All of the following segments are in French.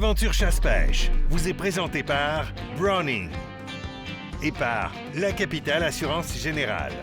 Aventure chasse-pêche vous est présenté par Browning et par La Capitale Assurance Générale.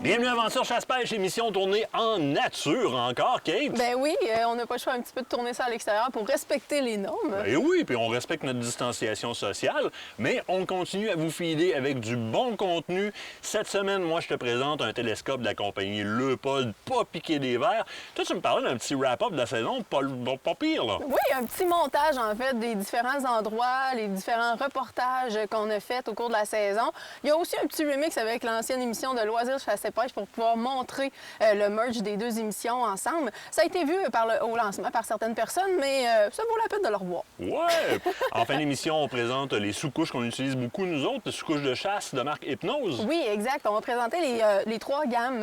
Bienvenue à Aventure Chasse-Pêche, émission tournée en nature encore, Kate. Ben oui, on n'a pas le choix un petit peu de tourner ça à l'extérieur pour respecter les normes. Ben oui, puis on respecte notre distanciation sociale, mais on continue à vous filer avec du bon contenu. Cette semaine, moi, je te présente un télescope de la compagnie Leupold, pas piqué des verres. Toi, tu me parlais d'un petit wrap-up de la saison, pas pire, là. Oui, un petit montage, en fait, des différents endroits, les différents reportages qu'on a faits au cours de la saison. Il y a aussi un petit remix avec l'ancienne émission de Loisirs Chasse-Pêche pour pouvoir montrer le merge des deux émissions ensemble. Ça a été vu au lancement par certaines personnes, mais ça vaut la peine de le revoir. Ouais! En fin d'émission, on présente les sous-couches qu'on utilise beaucoup, nous autres, les sous-couches de chasse de marque Hypnose. Oui, exact. On va présenter les trois gammes,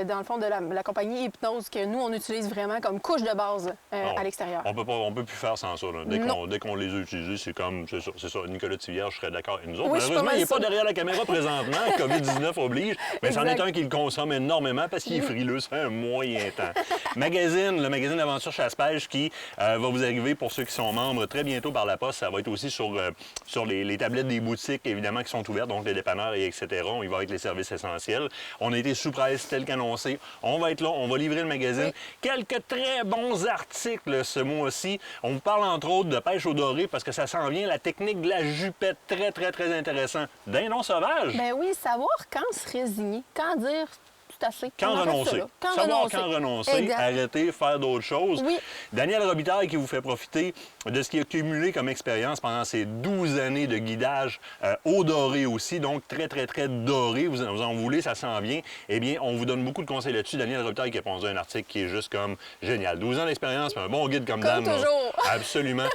dans le fond, de la compagnie Hypnose que nous, on utilise vraiment comme couche de base à l'extérieur. On peut plus faire sans ça. Là. Dès qu'on les a utilisés, c'est comme, c'est ça. Nicolas Thivière, je serais d'accord avec nous autres. Oui, malheureusement, il n'est pas derrière la caméra présentement. COVID-19 oblige. Mais c'en est un qui le consomme énormément parce qu'il est frileux. Ça fait un moyen temps. Le magazine d'Aventure Chasse-Pêche qui va vous arriver pour ceux qui sont membres très bientôt par la poste. Ça va être aussi sur les tablettes des boutiques, évidemment, qui sont ouvertes, donc les dépanneurs, et etc. Il va être les services essentiels. On a été sous presse tel qu'annoncé. On va être là, on va livrer le magazine. Oui. Quelques très bons articles ce mois-ci. On vous parle entre autres de pêche au doré parce que ça s'en vient, la technique de la jupette, très, très, très intéressant. Dindon sauvage. Ben oui, savoir quand se résigner, quand dire tout à fait. Quand renoncer. Savoir quand renoncer, exact. Arrêter, faire d'autres choses. Oui. Daniel Robitaille qui vous fait profiter de ce qu'il a cumulé comme expérience pendant ces 12 années de guidage au doré aussi, donc très, très, très doré. Vous en voulez, ça s'en vient. Eh bien, on vous donne beaucoup de conseils là-dessus. Daniel Robitaille qui a pondu un article qui est juste comme génial. 12 ans d'expérience, un bon guide comme dame. Toujours. Absolument.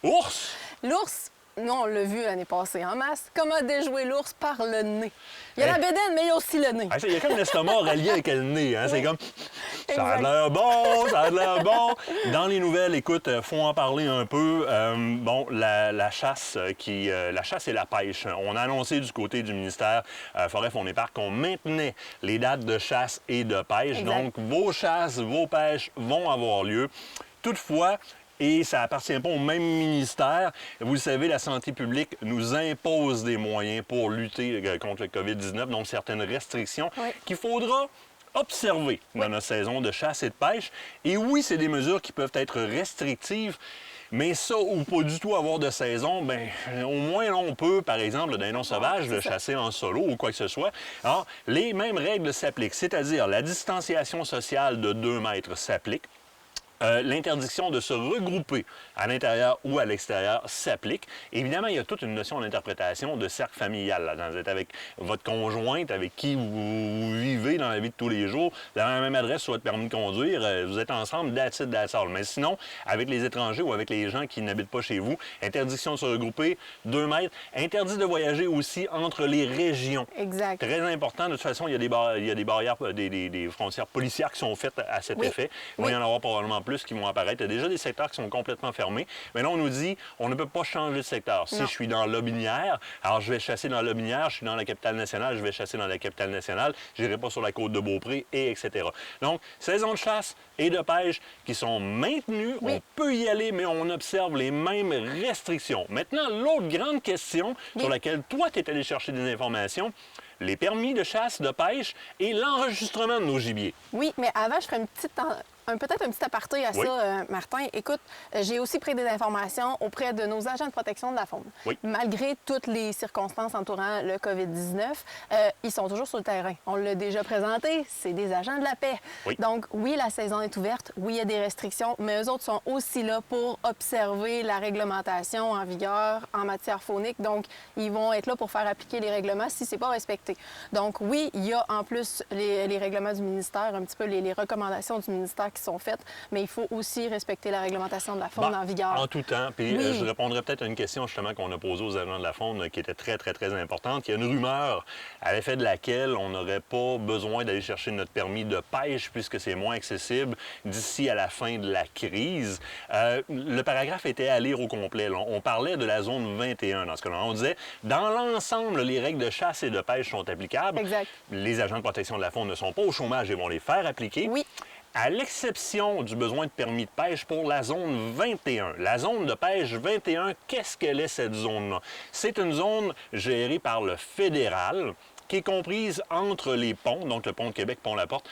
Ours! L'ours! Nous, on l'a vu l'année passée en masse. Comment déjouer l'ours par le nez. Il y a la bédaine, mais il y a aussi le nez. Il y a comme l'estomac relié avec le nez. Hein? Oui. C'est comme... Ça a l'air bon. Dans les nouvelles, écoute, faut en parler un peu. La chasse et la pêche. On a annoncé du côté du ministère Forêt, Faune et Parc qu'on maintenait les dates de chasse et de pêche. Exact. Donc, vos chasses, vos pêches vont avoir lieu. Toutefois, et ça appartient pas au même ministère. Vous le savez, la santé publique nous impose des moyens pour lutter contre le COVID-19, donc certaines restrictions qu'il faudra observer dans notre saison de chasse et de pêche. Et oui, c'est des mesures qui peuvent être restrictives, mais ça, ou pas du tout avoir de saison, bien, au moins, là, on peut, par exemple, le dindon sauvage, le chasser en solo ou quoi que ce soit. Alors, les mêmes règles s'appliquent, c'est-à-dire la distanciation sociale de 2 mètres s'applique. L'interdiction de se regrouper à l'intérieur ou à l'extérieur s'applique. Évidemment, il y a toute une notion d'interprétation de cercle familial. Là. Vous êtes avec votre conjointe, avec qui vous vivez dans la vie de tous les jours, dans la même adresse sur votre permis de conduire, vous êtes ensemble, that's it, that's all. Mais sinon, avec les étrangers ou avec les gens qui n'habitent pas chez vous, interdiction de se regrouper, 2 mètres. Interdit de voyager aussi entre les régions. Exact. Très important. De toute façon, il y a des barrières, des frontières policières qui sont faites à cet effet. Il va y en avoir probablement plus qui vont apparaître. Il y a déjà des secteurs qui sont complètement fermés. Mais là, on nous dit, on ne peut pas changer de secteur. Si je suis dans Lobinière, alors je vais chasser dans Lobinière. Je suis dans la capitale nationale, je vais chasser dans la capitale nationale. Je n'irai pas sur la côte de Beaupré, et etc. Donc, saison de chasse et de pêche qui sont maintenues. Oui. On peut y aller, mais on observe les mêmes restrictions. Maintenant, l'autre grande question sur laquelle toi, tu es allé chercher des informations, les permis de chasse, de pêche et l'enregistrement de nos gibiers. Oui, mais avant, je ferai peut-être un petit aparté à ça, Martin. Écoute, j'ai aussi pris des informations auprès de nos agents de protection de la faune. Oui. Malgré toutes les circonstances entourant le COVID-19, ils sont toujours sur le terrain. On l'a déjà présenté, c'est des agents de la paix. Oui. Donc, oui, la saison est ouverte, oui, il y a des restrictions, mais eux autres sont aussi là pour observer la réglementation en vigueur en matière faunique. Donc, ils vont être là pour faire appliquer les règlements si ce n'est pas respecté. Donc, oui, il y a en plus les règlements du ministère, un petit peu les recommandations du ministère qui sont faites, mais il faut aussi respecter la réglementation de la faune en vigueur. En tout temps. Puis je répondrai peut-être à une question justement qu'on a posée aux agents de la faune qui était très, très, très importante. Il y a une rumeur à l'effet de laquelle on n'aurait pas besoin d'aller chercher notre permis de pêche puisque c'est moins accessible d'ici à la fin de la crise. Le paragraphe était à lire au complet. Là. On parlait de la zone 21 dans ce cas-là. On disait, dans l'ensemble, les règles de chasse et de pêche sont applicables. Exact. Les agents de protection de la faune ne sont pas au chômage et vont les faire appliquer. Oui. À l'exception du besoin de permis de pêche pour la zone 21. La zone de pêche 21, qu'est-ce qu'elle est cette zone-là? C'est une zone gérée par le fédéral qui est comprise entre les ponts, donc le pont de Québec, pont La Porte,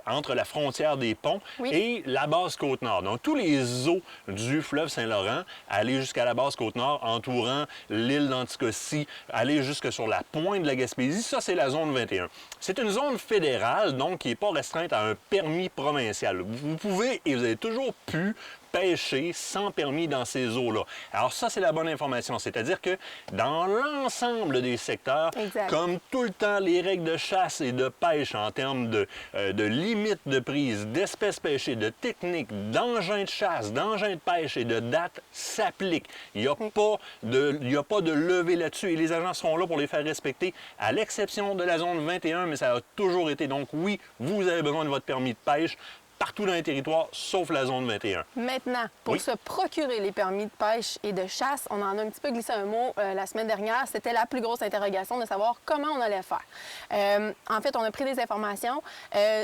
entre la frontière des ponts et la base Côte-Nord. Donc, tous les eaux du fleuve Saint-Laurent, aller jusqu'à la base Côte-Nord, entourant l'île d'Anticosti, aller jusque sur la pointe de la Gaspésie, ça, c'est la zone 21. C'est une zone fédérale, donc, qui n'est pas restreinte à un permis provincial. Vous pouvez, et vous avez toujours pu, pêcher sans permis dans ces eaux-là. Alors ça, c'est la bonne information. C'est-à-dire que dans l'ensemble des secteurs, comme tout le temps, les règles de chasse et de pêche en termes de limites de prise, d'espèces pêchées, de techniques, d'engins de chasse, d'engins de pêche et de dates s'appliquent. Il n'y a pas de levée là-dessus et les agents seront là pour les faire respecter, à l'exception de la zone 21, mais ça a toujours été. Donc oui, vous avez besoin de votre permis de pêche partout dans les territoires, sauf la zone 21. Maintenant, pour se procurer les permis de pêche et de chasse, on en a un petit peu glissé un mot la semaine dernière. C'était la plus grosse interrogation de savoir comment on allait faire. En fait, on a pris des informations.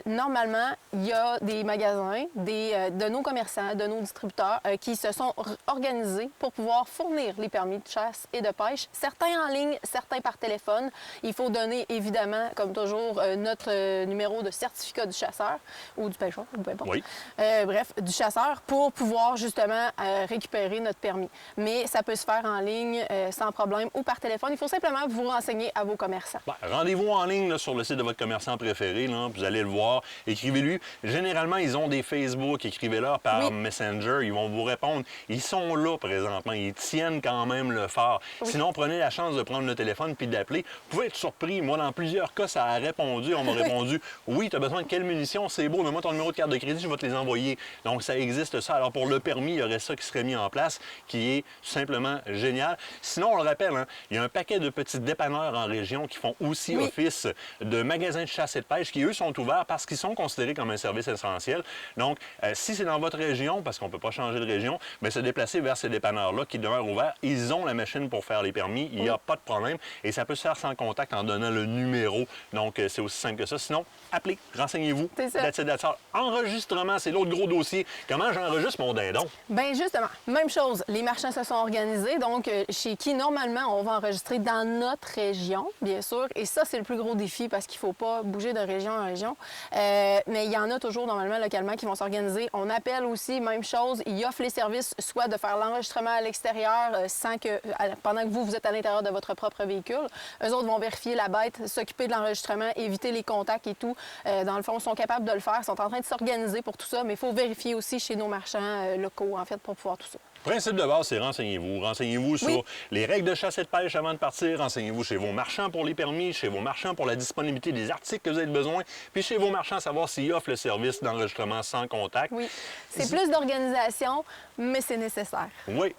Normalement, il y a des magasins, de nos commerçants, de nos distributeurs qui se sont organisés pour pouvoir fournir les permis de chasse et de pêche. Certains en ligne, certains par téléphone. Il faut donner, évidemment, comme toujours, notre numéro de certificat du chasseur ou du pêcheur. Oui. Bref, du chasseur pour pouvoir justement récupérer notre permis. Mais ça peut se faire en ligne sans problème ou par téléphone. Il faut simplement vous renseigner à vos commerçants. Rendez-vous en ligne là, sur le site de votre commerçant préféré. Là, vous allez le voir. Écrivez-lui. Généralement, ils ont des Facebook. Écrivez-leur par Messenger. Ils vont vous répondre. Ils sont là présentement. Ils tiennent quand même le fort. Sinon, prenez la chance de prendre le téléphone puis d'appeler. Vous pouvez être surpris. Moi, dans plusieurs cas, ça a répondu. On m'a répondu, oui, tu as besoin de quelle munition? C'est beau. Donne-moi ton numéro de carte de crédit, je vais te les envoyer. Donc, ça existe ça. Alors, pour le permis, il y aurait ça qui serait mis en place, qui est tout simplement génial. Sinon, on le rappelle, hein, il y a un paquet de petits dépanneurs en région qui font aussi office de magasins de chasse et de pêche qui, eux, sont ouverts parce qu'ils sont considérés comme un service essentiel. Donc, si c'est dans votre région, parce qu'on ne peut pas changer de région, mais se déplacer vers ces dépanneurs-là qui demeurent ouverts, ils ont la machine pour faire les permis. Il n'y a pas de problème. Et ça peut se faire sans contact en donnant le numéro. Donc, c'est aussi simple que ça. Sinon, appelez, renseignez-vous. C'est ça. Enregistrement, c'est l'autre gros dossier. Comment j'enregistre mon dindon? Bien, justement, même chose. Les marchands se sont organisés, donc chez qui, normalement, on va enregistrer dans notre région, bien sûr. Et ça, c'est le plus gros défi parce qu'il ne faut pas bouger de région en région. Mais il y en a toujours, normalement, localement, qui vont s'organiser. On appelle aussi, même chose, ils offrent les services, soit de faire l'enregistrement à l'extérieur sans que, pendant que vous êtes à l'intérieur de votre propre véhicule. Eux autres vont vérifier la bête, s'occuper de l'enregistrement, éviter les contacts et tout. Dans le fond, ils sont capables de le faire, ils sont en train de s'organiser pour tout ça, mais il faut vérifier aussi chez nos marchands locaux, en fait, pour pouvoir tout ça. Le principe de base, c'est renseignez-vous. Renseignez-vous sur les règles de chasse et de pêche avant de partir. Renseignez-vous chez vos marchands pour les permis, chez vos marchands pour la disponibilité des articles que vous avez besoin, puis chez vos marchands, savoir s'ils offrent le service d'enregistrement sans contact. Oui. C'est plus d'organisation, mais c'est nécessaire. Oui.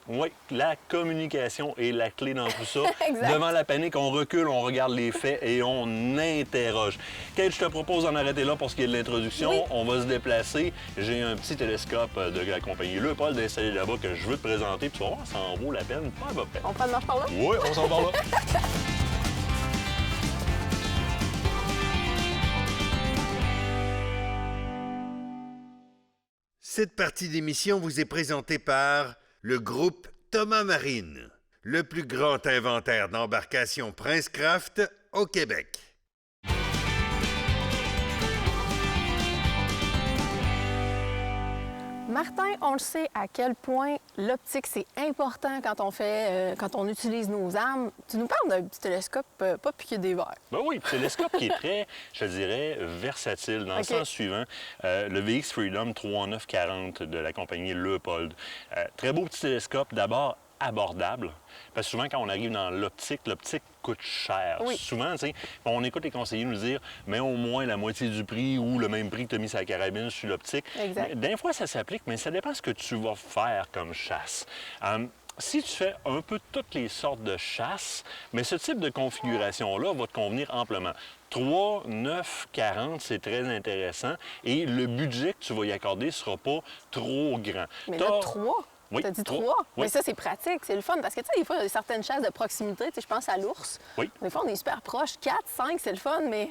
La communication est la clé dans tout ça. Devant la panique, on recule, on regarde les faits et on interroge. Kate, je te propose d'en arrêter là pour ce qui est de l'introduction. On va se déplacer. J'ai un petit télescope de la compagnie Leupold installé là-bas que je veux te présenter, puis tu vas voir, ça en vaut la peine. On prend de marche par là? Oui, on s'en parle là. Cette partie d'émission vous est présentée par le groupe Thomas Marine, le plus grand inventaire d'embarcations Princecraft au Québec. Martin, on le sait à quel point l'optique, c'est important quand on utilise nos armes. Tu nous parles d'un petit télescope pas piqué des verres. Ben oui, télescope qui est très, je dirais, versatile dans le sens suivant. Le VX Freedom 3940 de la compagnie Leupold. Très beau petit télescope, d'abord abordable. Parce que souvent, quand on arrive dans l'optique coûte cher. Oui. Souvent, tu sais, on écoute les conseillers nous dire « mets au moins la moitié du prix ou le même prix que tu as mis sa carabine sur l'optique ». Des fois, ça s'applique, mais ça dépend de ce que tu vas faire comme chasse. Si tu fais un peu toutes les sortes de chasse, mais ce type de configuration-là va te convenir amplement. 3, 9, 40, c'est très intéressant et le budget que tu vas y accorder ne sera pas trop grand. Mais là, 3? Oui, tu as dit 3. 3? Oui. Mais ça, c'est pratique, c'est le fun. Parce que, tu sais, des fois, il y a certaines chasses de proximité. Tu sais, je pense à l'ours. Oui. Des fois, on est super proche. 4, 5, c'est le fun, mais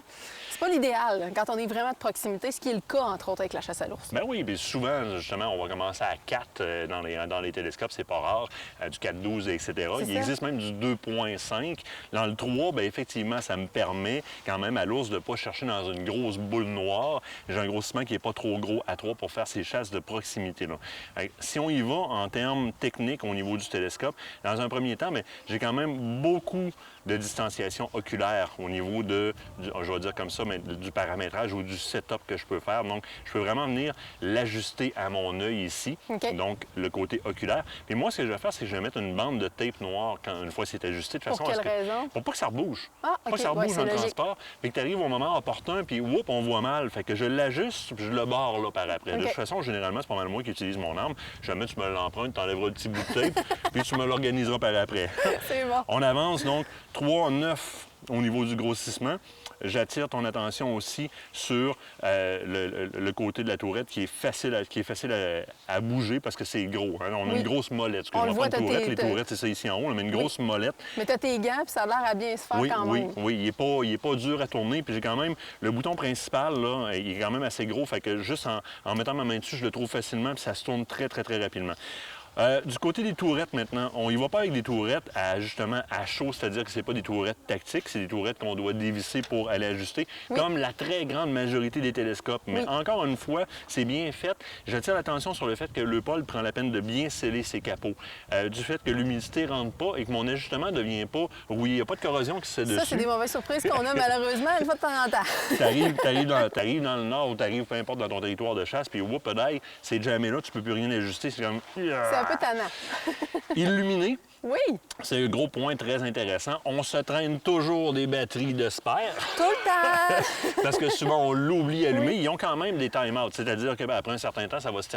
c'est pas l'idéal quand on est vraiment de proximité, ce qui est le cas, entre autres, avec la chasse à l'ours. Ben oui, puis souvent, justement, on va commencer à 4 dans les télescopes, c'est pas rare, du 4-12, etc. Il existe même du 2.5. Dans le 3, bien, effectivement, ça me permet quand même à l'ours de ne pas chercher dans une grosse boule noire. J'ai un grossissement qui n'est pas trop gros à 3 pour faire ces chasses de proximité-là. Si on y va en termes techniques au niveau du télescope, dans un premier temps, bien, j'ai quand même beaucoup de distanciation oculaire au niveau je vais dire comme ça, mais du paramétrage ou du setup que je peux faire. Donc, je peux vraiment venir l'ajuster à mon œil ici, donc le côté oculaire. Puis moi, ce que je vais faire, c'est que je vais mettre une bande de tape noire une fois que c'est ajusté. De façon pour quelle raison? Pour pas que ça rebouge. Ah, Pas que ça rebouge dans le transport. Puis que tu arrives au moment opportun, puis whoop, on voit mal. Fait que je l'ajuste, puis je le barre là par après. De toute façon, généralement, c'est pas mal moi qui utilise mon arme. Jamais tu me l'empruntes, tu enlèveras le petit bout de tape, puis tu me l'organiseras par après. C'est bon. On avance donc 3, 9 au niveau du grossissement. J'attire ton attention aussi sur le côté de la tourette qui est facile à bouger parce que c'est gros. Hein? On a une grosse molette. Excuse-moi, pas une tourette. Les tourettes, c'est ça ici en haut, mais une grosse molette. Mais tu as tes gants, puis ça a l'air à bien se faire quand même. Oui, il n'est pas dur à tourner. Puis j'ai quand même le bouton principal, là, il est quand même assez gros. Fait que juste en mettant ma main dessus, je le trouve facilement, puis ça se tourne très, très, très rapidement. Du côté des tourettes maintenant, on y va pas avec des tourettes justement à chaud, c'est-à-dire que c'est pas des tourettes tactiques, c'est des tourettes qu'on doit dévisser pour aller ajuster, comme la très grande majorité des télescopes. Mais encore une fois, c'est bien fait. J'attire l'attention sur le fait que Leupold prend la peine de bien sceller ses capots, du fait que l'humidité rentre pas et que mon ajustement ne devient pas rouillé. Il n'y a pas de corrosion qui se fait dessus. Ça, c'est des mauvaises surprises qu'on a malheureusement une fois de temps en temps. T'arrives dans le nord ou t'arrives peu importe dans ton territoire de chasse, puis whoop, c'est jamais là, tu peux plus rien ajuster. C'est comme... C'est un peu tannant. Illuminé. Oui. C'est un gros point très intéressant. On se traîne toujours des batteries de spare. Tout le temps! Parce que souvent, on l'oublie allumé. Ils ont quand même des time-out. C'est-à-dire qu'après un certain temps, ça va se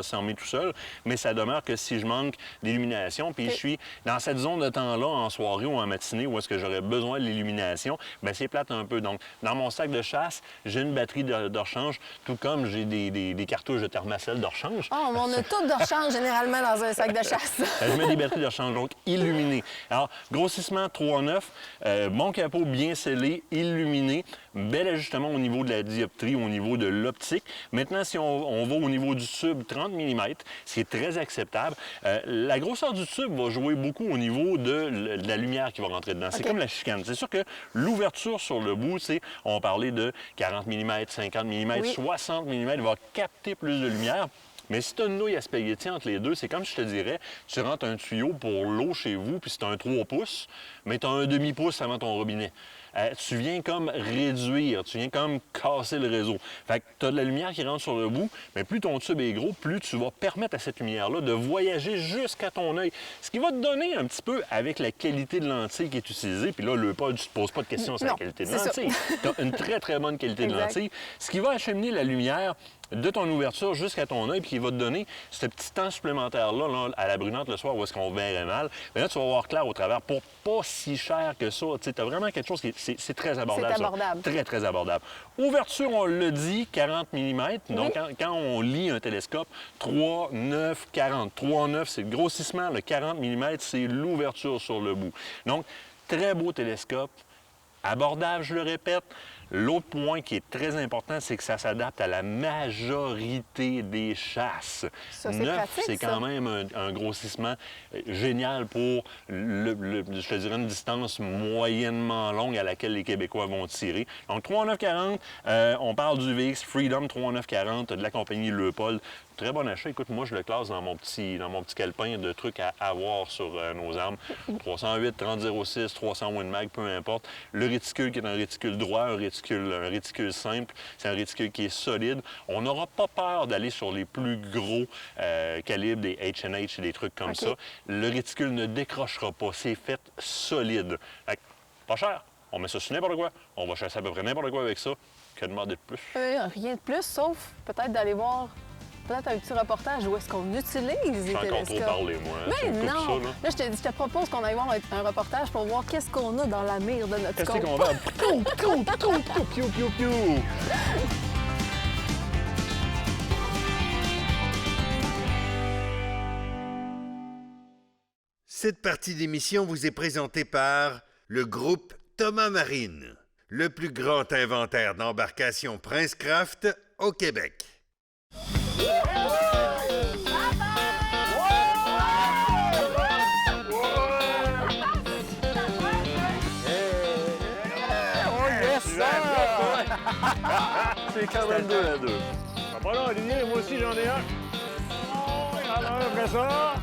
fermer tout seul. Mais ça demeure que si je manque d'illumination, puis je suis dans cette zone de temps-là, en soirée ou en matinée, où est-ce que j'aurais besoin de l'illumination, bien, c'est plate un peu. Donc, dans mon sac de chasse, j'ai une batterie de rechange, tout comme j'ai des cartouches de thermacelle de rechange. Oh, mais on a tout de rechange généralement dans un sac de chasse. Je mets des batteries de rechange, donc illuminé. Alors, grossissement 3,9, bon capot bien scellé, illuminé, bel ajustement au niveau de la dioptrie, au niveau de l'optique. Maintenant, si on va au niveau du tube 30 mm, ce qui est très acceptable, la grosseur du tube va jouer beaucoup au niveau de la lumière qui va rentrer dedans. C'est comme la chicane. C'est sûr que l'ouverture sur le bout, on parlait de 40 mm, 50 mm, 60 mm, va capter plus de lumière. Mais si tu as une nouille à spaghetti entre les deux, c'est comme je te dirais, tu rentres un tuyau pour l'eau chez vous, puis c'est un 3 pouces, mais tu as un demi-pouce avant ton robinet. Tu viens comme réduire, tu viens comme casser le réseau. Fait que tu as de la lumière qui rentre sur le bout, mais plus ton tube est gros, plus tu vas permettre à cette lumière-là de voyager jusqu'à ton œil. Ce qui va te donner un petit peu avec la qualité de lentille qui est utilisée. Puis là, Leupold, tu ne te poses pas de questions sur la qualité de lentille. Tu as une très, très bonne qualité de lentille. Ce qui va acheminer la lumière de ton ouverture jusqu'à ton œil, puis qui va te donner ce petit temps supplémentaire-là là, à la brunante le soir où est-ce qu'on verrait mal. Mais là, tu vas voir clair au travers pour pas si cher que ça. Tu as vraiment quelque chose qui c'est très abordable. C'est abordable. Ça. Très, très abordable. Ouverture, on le dit, 40 mm. Donc, quand on lit un télescope, 3, 9, 40. 3, 9, c'est le grossissement. Le 40 mm, c'est l'ouverture sur le bout. Donc, très beau télescope. Abordable, je le répète. L'autre point qui est très important, c'est que ça s'adapte à la majorité des chasses. Ça, 9, c'est quand même un grossissement génial pour, je te dirais, une distance moyennement longue à laquelle les Québécois vont tirer. Donc, 3,940, on parle du VX Freedom 3,940 de la compagnie Leupold. Très bon achat. Écoute, moi, je le classe dans mon petit calepin de trucs à avoir sur nos armes. 308, 3006, 300 Winmag, peu importe. Le réticule qui est un réticule droit, un réticule simple. C'est un réticule qui est solide. On n'aura pas peur d'aller sur les plus gros calibres, des H&H et des trucs comme ça. Le réticule ne décrochera pas. C'est fait solide. Pas cher. On met ça sur n'importe quoi. On va chasser à peu près n'importe quoi avec ça. Que demander de plus? Rien de plus, sauf peut-être d'aller voir peut-être un petit reportage où est-ce qu'on utilise les J'ai encore télescopes. trop parlé, moi. Hein? Mais Tu me coupes non! ça, là. Là, je te propose qu'on aille voir un reportage pour voir qu'est-ce qu'on a dans la mire de notre Qu'est-ce scope. qu'on va? Piou, piou, piou! Cette partie d'émission vous est présentée par le groupe Thomas Marine, le plus grand inventaire d'embarcations Princecraft au Québec. C'est quand même 2-2. Ah, pas là, Olivier, moi aussi j'en ai un. Oh, il y en a un après ça.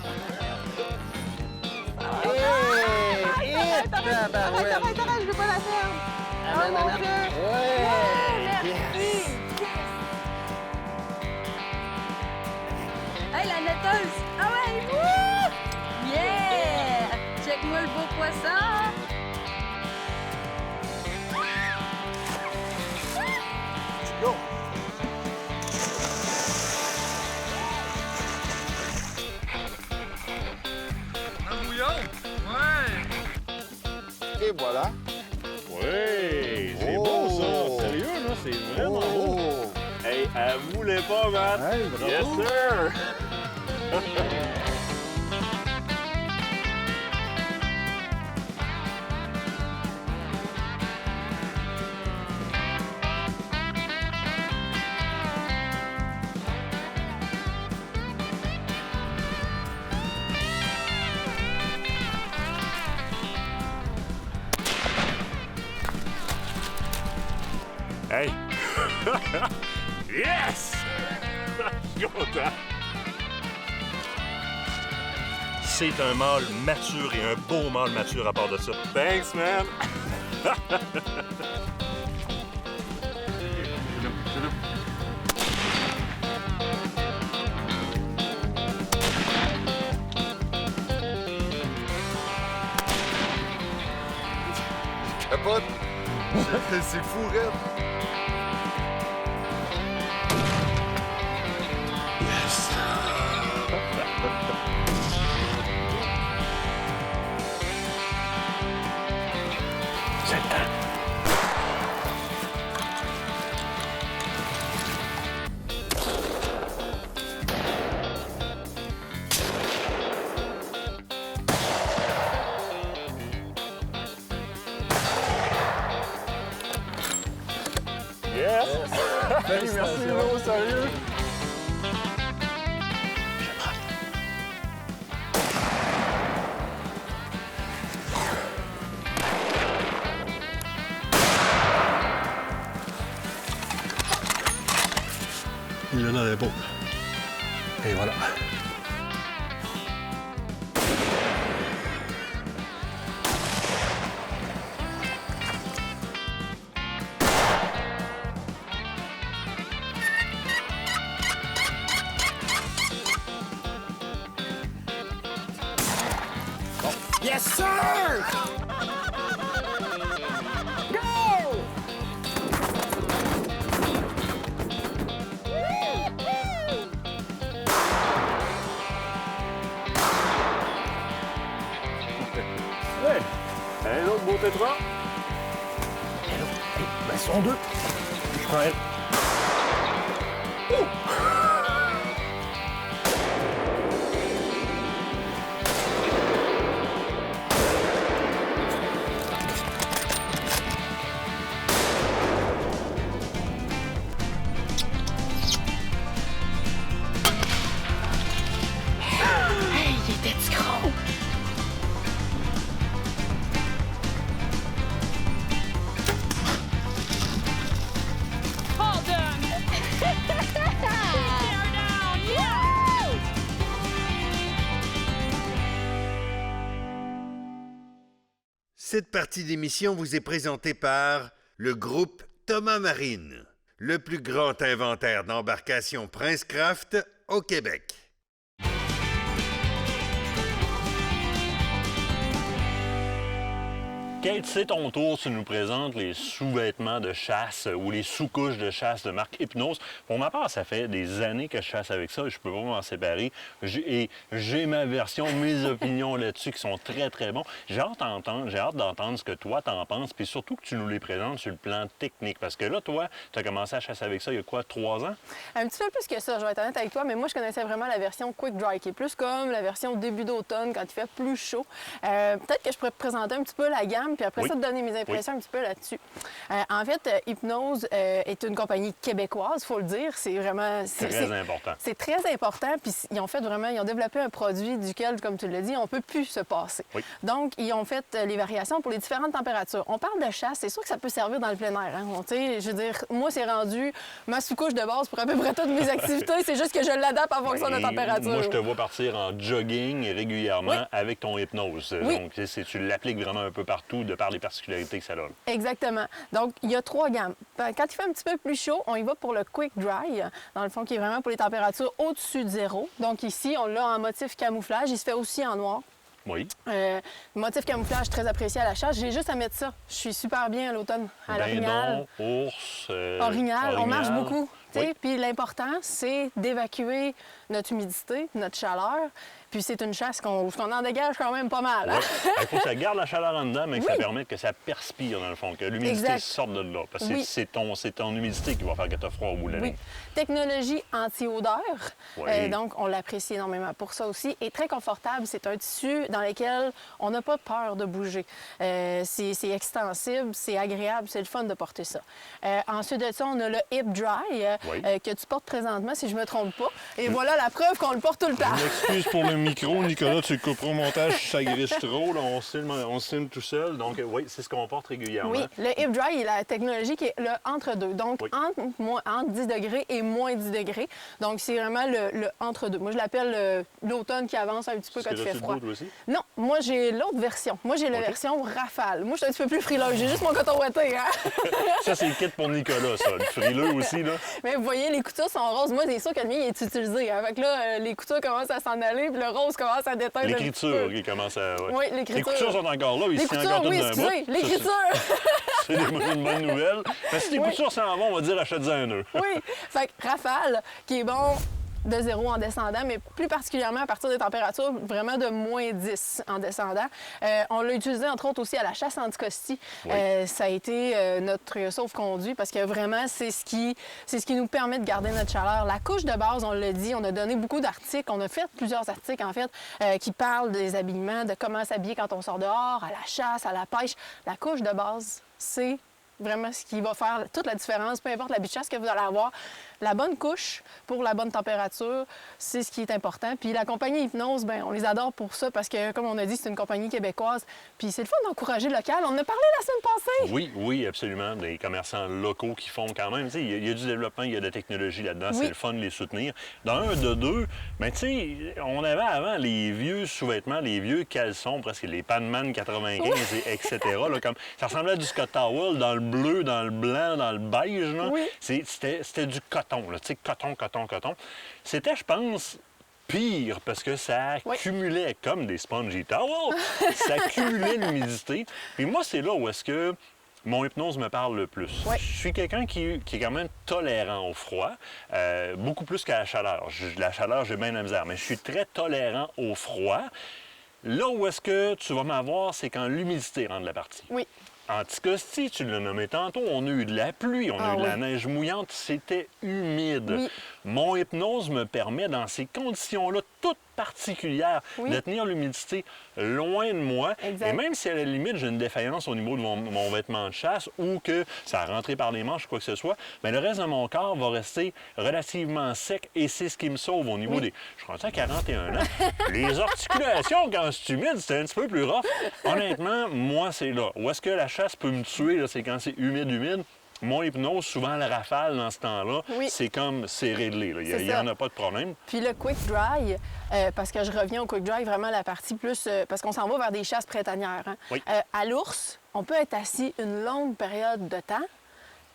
Arrête, je veux pas la faire! Oh mon Dieu! Merci! Hey, la netteuse! Ah ouais! Wouh! Yeah! Check-moi le beau poisson! Go! Un bouillon? Ouais! Et voilà. Oui, c'est beau, ça. Sérieux, là, c'est vraiment beau. Hey, elle moulait pas, Matt. Hey, bravo. Yes, sir! Hey! Yes! Je suis content. C'est un mâle mature et un beau mâle mature à part de ça. Thanks, man! Capote. C'est fou, Red. C'est le temps. Yes! Hey, merci, Lilo, sérieux! Il est dans l'épaule. Et voilà. Yes, sir! Go! Hey! Un autre beau tétra? Ben, ils sont deux. Je prends elle. Hey, il était gros! Hold on! Tear down! Yeah! Cette partie d'émission vous est présentée par le groupe Thomas Marine, le plus grand inventaire d'embarcations Princecraft au Québec. Kate, c'est ton tour. Tu nous présentes les sous-vêtements de chasse ou les sous-couches de chasse de marque Hypnose. Pour ma part, ça fait des années que je chasse avec ça et je peux pas m'en séparer. J'ai ma version, mes opinions là-dessus qui sont très, très bons. J'ai hâte d'entendre ce que toi t'en penses, puis surtout que tu nous les présentes sur le plan technique. Parce que là, toi, tu as commencé à chasser avec ça il y a quoi, 3 ans? Un petit peu plus que ça, je vais être honnête avec toi, mais moi, je connaissais vraiment la version Quick Dry, qui est plus comme la version début d'automne, quand il fait plus chaud. Peut-être que je pourrais te présenter un petit peu la gamme, puis après ça, te donner mes impressions un petit peu là-dessus. En fait, Hypnose est une compagnie québécoise, il faut le dire. C'est vraiment... Très important. C'est très important, puis ils ont développé un produit duquel, comme tu l'as dit, on ne peut plus se passer. Oui. Donc, ils ont fait les variations pour les différentes températures. On parle de chasse, c'est sûr que ça peut servir dans le plein air. Hein? Je veux dire, moi, c'est rendu ma sous-couche de base pour à peu près toutes mes activités. C'est juste que je l'adapte en fonction de la température. Moi, je te vois partir en jogging régulièrement avec ton Hypnose. Oui. Donc, tu l'appliques vraiment un peu partout de par les particularités que ça donne. Exactement. Donc, il y a 3 gammes. Quand il fait un petit peu plus chaud, on y va pour le Quick Dry, dans le fond, qui est vraiment pour les températures au-dessus de 0. Donc, ici, on l'a en motif camouflage. Il se fait aussi en noir. Oui. Motif camouflage très apprécié à la chasse. J'ai juste à mettre ça. Je suis super bien à l'automne. À l'orignal. Ours. Orignal. On marche beaucoup. Oui. Puis l'important, c'est d'évacuer notre humidité, notre chaleur. Puis c'est une chasse qu'on en dégage quand même pas mal. Hein? Il faut que ça garde la chaleur en dedans, mais que ça permette que ça perspire, dans le fond, que l'humidité sorte de là. Parce que c'est ton humidité qui va faire que tu as froid au bout de la ligne. Technologie anti-odeur. Oui. Donc, on l'apprécie énormément pour ça aussi. Et très confortable. C'est un tissu dans lequel on n'a pas peur de bouger. C'est extensible, c'est agréable, c'est le fun de porter ça. Ensuite de ça, on a le Hip Dry que tu portes présentement, si je ne me trompe pas. Et voilà la preuve qu'on le porte tout le temps. Je m'excuse pour le micro, Nicolas, tu le couperas au montage si ça grisse trop. Là, on filme tout seul. Donc, oui, c'est ce qu'on porte régulièrement. Oui, le Hip Dry est la technologie qui est le entre-deux. Donc, entre 10 degrés et moins 10 degrés. Donc, c'est vraiment le entre-deux. Moi, je l'appelle l'automne qui avance un petit peu quand il fait froid. Aussi? Non, moi, j'ai l'autre version. Moi, j'ai la version rafale. Moi, je suis un petit peu plus frileux. J'ai juste mon coton ouaté, hein? Ça, c'est le kit pour Nicolas, ça. Le frileux aussi, là. Mais vous voyez, les coutures sont roses. Moi, c'est sûr que le mien il est utilisé. Avec là, les coutures commencent à s'en aller, puis le rose commence à déteindre. L'écriture qui commence à... Oui, l'écriture. Les coutures sont encore là, les coutures, encore oui, excusez, l'écriture. C'est une bonne nouvelle. Mais si les coutures s'en vont, on va dire achète-en un nœud. Oui, fait que rafale, qui est bon de 0 en descendant, mais plus particulièrement à partir des températures vraiment de moins 10 en descendant. On l'a utilisé, entre autres, aussi à la chasse anticosti. Ça a été notre sauf-conduit parce que vraiment, c'est ce qui nous permet de garder notre chaleur. La couche de base, on l'a dit, on a donné beaucoup d'articles. On a fait plusieurs articles, en fait, qui parlent des habillements, de comment s'habiller quand on sort dehors, à la chasse, à la pêche. La couche de base, c'est vraiment ce qui va faire toute la différence, peu importe l'habit de chasse que vous allez avoir. La bonne couche pour la bonne température, c'est ce qui est important. Puis la compagnie Hypnose, bien, on les adore pour ça parce que, comme on a dit, c'est une compagnie québécoise. Puis c'est le fun d'encourager le local. On en a parlé la semaine passée. Oui, oui, absolument. Des commerçants locaux qui font quand même. Il y a du développement, il y a de la technologie là-dedans. C'est le fun de les soutenir. D'un, de deux, bien, tu sais, on avait avant les vieux sous-vêtements, les vieux caleçons, presque les Panman 95, etc. Là, comme, ça ressemblait à du Scott Towel dans le bleu, dans le blanc, dans le beige. Là. Oui. C'était du coton. Tu sais, coton. C'était, je pense, pire parce que ça accumulait comme des spongy towels. Ça accumulait l'humidité. Puis moi, c'est là où est-ce que mon Hypnose me parle le plus. Je suis quelqu'un qui est quand même tolérant au froid, beaucoup plus qu'à la chaleur. La chaleur, j'ai bien la misère, mais je suis très tolérant au froid. Là où est-ce que tu vas m'avoir, c'est quand l'humidité rentre la partie. Oui. Anticosti, tu l'as nommé tantôt, on a eu de la pluie, on a eu de la neige mouillante, c'était humide. Oui. Mon Hypnose me permet, dans ces conditions-là toutes particulières, de tenir l'humidité loin de moi. Exact. Et même si à la limite, j'ai une défaillance au niveau de mon vêtement de chasse ou que ça a rentré par les manches ou quoi que ce soit, bien, le reste de mon corps va rester relativement sec et c'est ce qui me sauve au niveau des... Je suis rendu à 41 ans. Les articulations, quand c'est humide, c'est un petit peu plus rough. Honnêtement, moi, c'est là. Où est-ce que la chasse peut me tuer, là, c'est quand c'est humide. Mon Hypnose, souvent la rafale dans ce temps-là, c'est comme c'est réglé. Il n'y en a pas de problème. Puis le Quick Dry, parce que je reviens au Quick Dry, vraiment la partie plus... parce qu'on s'en va vers des chasses printanières. Hein. Oui. À l'ours, on peut être assis une longue période de temps,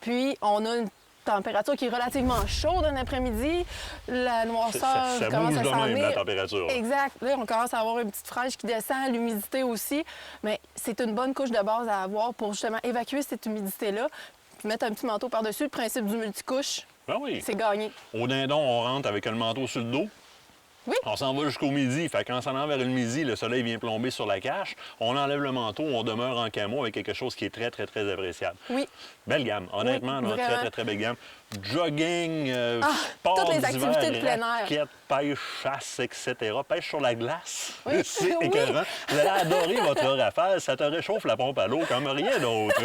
puis on a température qui est relativement chaude un après-midi. La noirceur Ça commence bouge à de s'en même, la venir. température. Exact. Là, on commence à avoir une petite fraîche qui descend, l'humidité aussi. Mais c'est une bonne couche de base à avoir pour justement évacuer cette humidité-là. Puis mettre un petit manteau par-dessus. Le principe du multicouche, Ben oui. c'est gagné. Au dindon, on rentre avec le manteau sur le dos. Oui. On s'en va jusqu'au midi. Fait quand on s'en va vers le midi, le soleil vient plomber sur la cache. On enlève le manteau, on demeure en camo avec quelque chose qui est très, très, très appréciable. Oui. Belle gamme. Honnêtement, Oui, là, très, vraiment. très, très belle gamme. Jogging, sport toutes les d'hiver, activités de plein air. raquettes, pêche, chasse, etc. Pêche sur la glace. Oui. C'est Oui. écœurant. Vous allez adorer votre rafale. Ça te réchauffe la pompe à l'eau comme rien d'autre.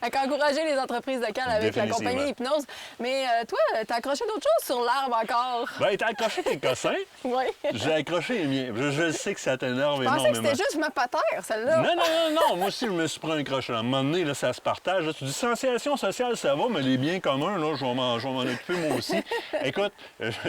Fait qu'encourager les entreprises locales avec la Définitivement. compagnie Hypnose. Mais toi, t'as accroché d'autres choses sur l'arbre encore. Ben, t'as accroché tes cossins. Oui. J'ai accroché les miens. Je sais que ça t'énerve Je pensais que énormément. c'était juste ma patère, celle-là. Non, non, non, non. Moi aussi, je me suis pris un crochet. À un moment donné, là, ça se partage. Là, tu dis distanciation sociale, ça va, mais les biens communs, là, je vais m'en occuper moi aussi. Écoute,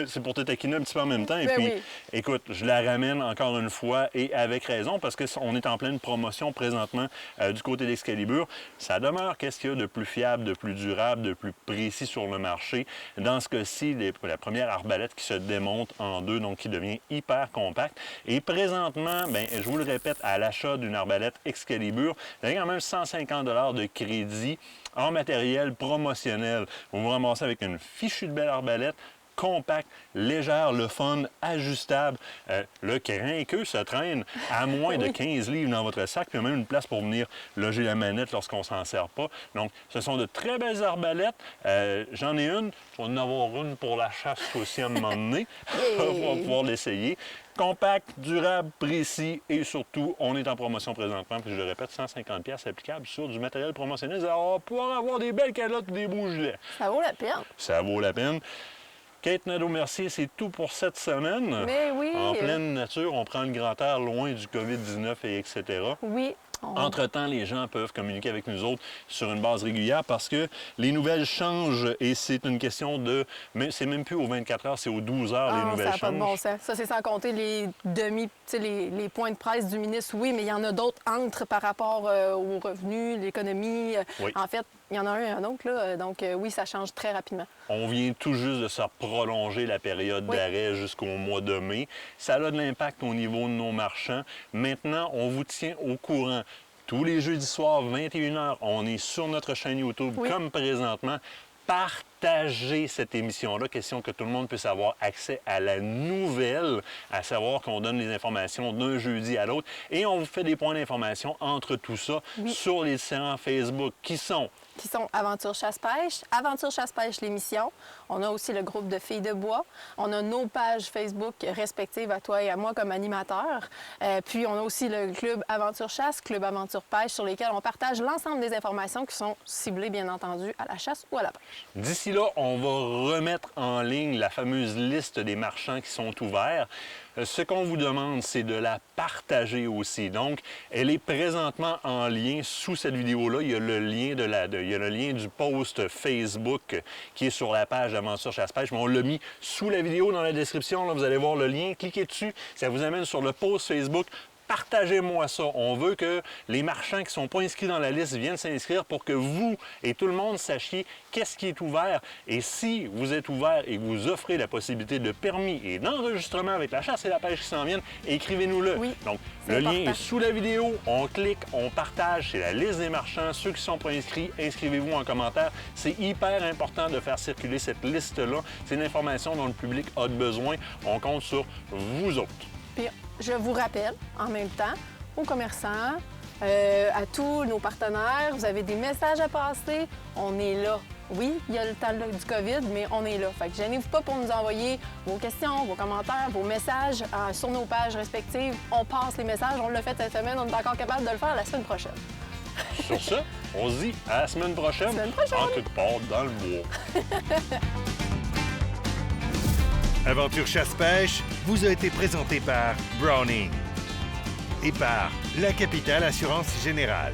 c'est pour te taquiner un petit peu en même temps. Et Ben puis, oui. écoute, je la ramène encore une fois et avec raison parce qu'on est en pleine promotion présentement du côté d'Excalibur. Ça demeure qu'est-ce qu'il y a de plus fiable, de plus durable, de plus précis sur le marché. Dans ce cas-ci, la première arbalète qui se démonte en deux, donc qui devient hyper compacte. Et présentement, bien, je vous le répète, à l'achat d'une arbalète Excalibur, vous avez quand même 150 $ de crédit en matériel promotionnel. Vous vous ramassez avec une fichue de belle arbalète, compacte, légère, le fun, ajustable. Le crin que se traîne à moins de 15 livres dans votre sac, puis il y a même une place pour venir loger la manette lorsqu'on ne s'en sert pas. Donc, ce sont de très belles arbalètes. J'en ai une. Je vais en avoir une pour la chasse aussi à un moment donné. On va pouvoir l'essayer. Compact, durable, précis et surtout, on est en promotion présentement. Puis je le répète, 150 $ applicables sur du matériel promotionnel. On va pouvoir avoir des belles calottes et des beaux gilets. Ça vaut la peine. Ça vaut la peine. Kate Nadeau-Mercier, c'est tout pour cette semaine. Mais oui. En pleine nature, on prend le grand air loin du COVID-19 et etc. Oui. Entre-temps, les gens peuvent communiquer avec nous autres sur une base régulière parce que les nouvelles changent et c'est une question de... C'est même plus aux 24 heures, c'est aux 12 heures les nouvelles ça n'a pas de bon changent. sens. Ça, c'est sans compter les les points de presse du ministre, oui, mais il y en a d'autres entre par rapport aux revenus, l'économie. Oui. En fait, il y en a un autre, là. Donc, oui, ça change très rapidement. On vient tout juste de se prolonger la période Oui. d'arrêt jusqu'au mois de mai. Ça a de l'impact au niveau de nos marchands. Maintenant, on vous tient au courant. Tous les jeudis soirs, 21h, on est sur notre chaîne YouTube Oui. comme présentement. Partagez cette émission-là, question que tout le monde puisse avoir accès à la nouvelle, à savoir qu'on donne les informations d'un jeudi à l'autre. Et on vous fait des points d'information entre tout ça Oui. sur les différents Facebook qui sont Aventure Chasse-Pêche, Aventure Chasse-Pêche l'émission. On a aussi le groupe de Filles de Bois. On a nos pages Facebook respectives à toi et à moi comme animateurs. Puis on a aussi le club Aventure Chasse, club Aventure Pêche, sur lesquels on partage l'ensemble des informations qui sont ciblées, bien entendu, à la chasse ou à la pêche. D'ici là, on va remettre en ligne la fameuse liste des marchands qui sont ouverts. Ce qu'on vous demande, c'est de la partager aussi. Donc, elle est présentement en lien sous cette vidéo-là. Il y a le lien il y a le lien du post Facebook qui est sur la page d'Aventure Chasse-Pêche. Mais on l'a mis sous la vidéo dans la description. Là, vous allez voir le lien. Cliquez dessus. Ça vous amène sur le post Facebook. Partagez-moi ça. On veut que les marchands qui ne sont pas inscrits dans la liste viennent s'inscrire pour que vous et tout le monde sachiez qu'est-ce qui est ouvert. Et si vous êtes ouvert et que vous offrez la possibilité de permis et d'enregistrement avec la chasse et la pêche qui s'en viennent, écrivez-nous-le. Oui, Donc, c'est le lien important. est sous la vidéo. On clique, on partage. C'est la liste des marchands. Ceux qui ne sont pas inscrits, inscrivez-vous en commentaire. C'est hyper important de faire circuler cette liste-là. C'est une information dont le public a besoin. On compte sur vous autres. Puis, je vous rappelle, en même temps, aux commerçants, à tous nos partenaires, vous avez des messages à passer, on est là. Oui, il y a le temps du COVID, mais on est là. Fait que gênez-vous pas pour nous envoyer vos questions, vos commentaires, vos messages sur nos pages respectives. On passe les messages, on l'a fait cette semaine, on est encore capable de le faire la semaine prochaine. Sur ça, on se dit à la semaine prochaine, Semaine prochaine. en quelque part dans le bois. Aventure Chasse-Pêche vous a été présenté par Browning et par La Capitale Assurance Générale.